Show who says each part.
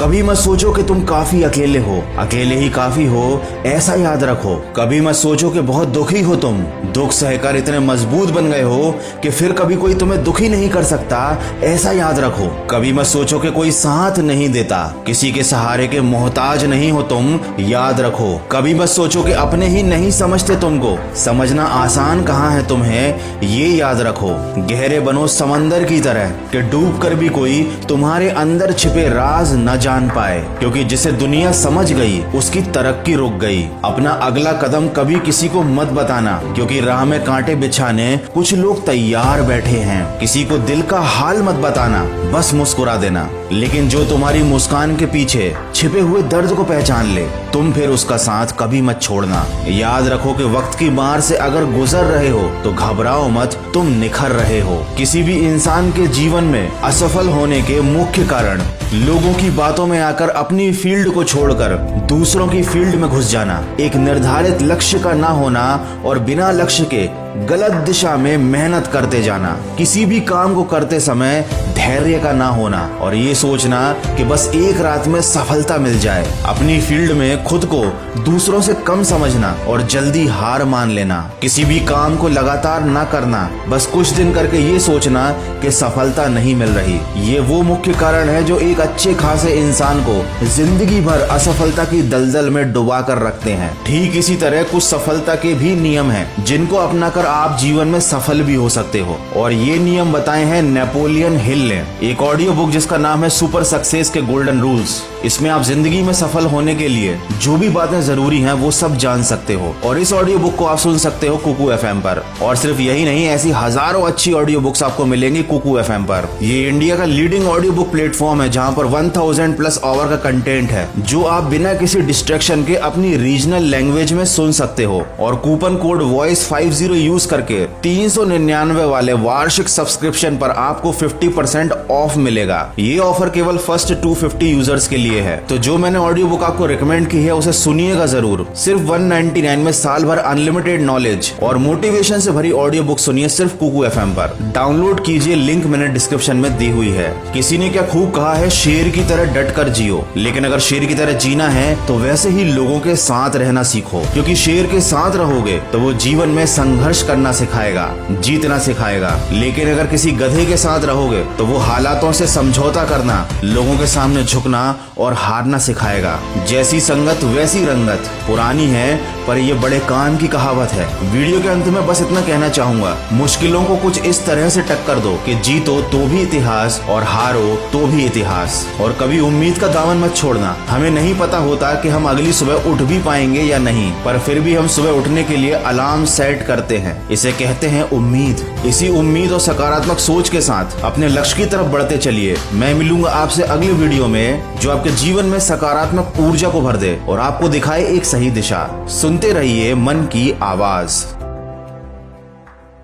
Speaker 1: कभी मत सोचो कि तुम काफी अकेले हो, अकेले ही काफी हो ऐसा याद रखो। कभी मत सोचो कि बहुत दुखी हो तुम, दुख सहकर इतने मजबूत बन गए हो कि फिर कभी कोई तुम्हें दुखी नहीं कर सकता ऐसा याद रखो। कभी मत सोचो कि कोई साथ नहीं देता, किसी के सहारे के मोहताज नहीं हो तुम, याद रखो। कभी मत सोचो कि अपने ही नहीं समझते तुमको, समझना आसान कहाँ है तुम्हें ये याद रखो। गहरे बनो समंदर की तरह कि डूब कर भी कोई तुम्हारे अंदर छिपे राज न जान पाए, क्योंकि जिसे दुनिया समझ गई उसकी तरक्की रुक गई। अपना अगला कदम कभी किसी को मत बताना, क्योंकि राह में कांटे बिछाने कुछ लोग तैयार बैठे हैं। किसी को दिल का हाल मत बताना, बस मुस्कुरा देना। लेकिन जो तुम्हारी मुस्कान के पीछे छिपे हुए दर्द को पहचान ले, तुम फिर उसका साथ कभी मत छोड़ना। याद रखो कि वक्त की मार से अगर गुजर रहे हो तो घबराओ मत, तुम निखर रहे हो। किसी भी इंसान के जीवन में असफल होने के मुख्य कारण लोगों की बातों में आकर अपनी फील्ड को छोड़कर दूसरों की फील्ड में घुस जाना, एक निर्धारित लक्ष्य का ना होना और बिना लक्ष्य के गलत दिशा में मेहनत करते जाना, किसी भी काम को करते समय धैर्य का ना होना और ये सोचना कि बस एक रात में सफलता मिल जाए, अपनी फील्ड में खुद को दूसरों से कम समझना और जल्दी हार मान लेना, किसी भी काम को लगातार ना करना, बस कुछ दिन करके ये सोचना कि सफलता नहीं मिल रही। ये वो मुख्य कारण है जो एक अच्छे खासे इंसान को जिंदगी भर असफलता की दलदल में डुबा कर रखते हैं। ठीक इसी तरह कुछ सफलता के भी नियम हैं जिनको अपनाकर आप जीवन में सफल भी हो सकते हो, और ये नियम बताए हैं नेपोलियन हिल ने। एक ऑडियो बुक जिसका नाम है सुपर सक्सेस के गोल्डन रूल्स। इसमें आप जिंदगी में सफल होने के लिए जो भी बातें जरूरी हैं वो सब जान सकते हो, और इस ऑडियो बुक को आप सुन सकते हो कुकू एफएम पर। और सिर्फ यही नहीं, ऐसी हजारों अच्छी ऑडियो बुक्स आपको मिलेंगी कुकू एफएम पर। ये इंडिया का लीडिंग ऑडियो बुक प्लेटफॉर्म है जहां पर 1000+ आवर का कंटेंट है जो आप बिना किसी डिस्ट्रैक्शन के अपनी रीजनल लैंग्वेज में सुन सकते हो। और कूपन कोड वॉइस50 यूज करके 399 वाले वार्षिक सब्सक्रिप्शन पर आपको 50% ऑफ मिलेगा। ये ऑफर केवल फर्स्ट 250 यूजर्स के लिए है। तो जो मैंने ऑडियो बुक आपको रिकमेंड की है उसे सुनिएगा जरूर। सिर्फ 199 में साल भर अनलिमिटेड नॉलेज और मोटिवेशन से भरी ऑडियो बुक सुनिए सिर्फ कुकू एफएम पर। डाउनलोड कीजिए, लिंक मैंने डिस्क्रिप्शन में दी हुई है। किसी ने क्या खूब कहा है, शेर की तरह डट कर जियो, लेकिन अगर शेर की तरह जीना है तो वैसे ही लोगों के साथ रहना सीखो, क्योंकि शेर के साथ रहोगे तो वो जीवन में संघर्ष करना सिखाएगा, जीतना सिखाएगा। लेकिन अगर किसी गधे के साथ रहोगे तो वो हालातों से समझौता करना, लोगों के सामने झुकना और हारना सिखाएगा। जैसी संगत वैसी रंगत पुरानी है पर ये बड़े कान की कहावत है। वीडियो के अंत में बस इतना कहना चाहूंगा, मुश्किलों को कुछ इस तरह से टक्कर दो कि जीतो तो भी इतिहास और हारो तो भी इतिहास। और कभी उम्मीद का दामन मत छोड़ना। हमें नहीं पता होता कि हम अगली सुबह उठ भी पाएंगे या नहीं, पर फिर भी हम सुबह उठने के लिए अलार्म सेट करते हैं। इसे कहते हैं उम्मीद। इसी उम्मीद और सकारात्मक सोच के साथ अपने लक्ष्य की तरफ बढ़ते चलिए। मैं मिलूंगा आपसे अगले वीडियो में जो आपके जीवन में सकारात्मक ऊर्जा को भर दे और आपको दिखाए एक सही दिशा। सुनते रहिए मन की आवाज।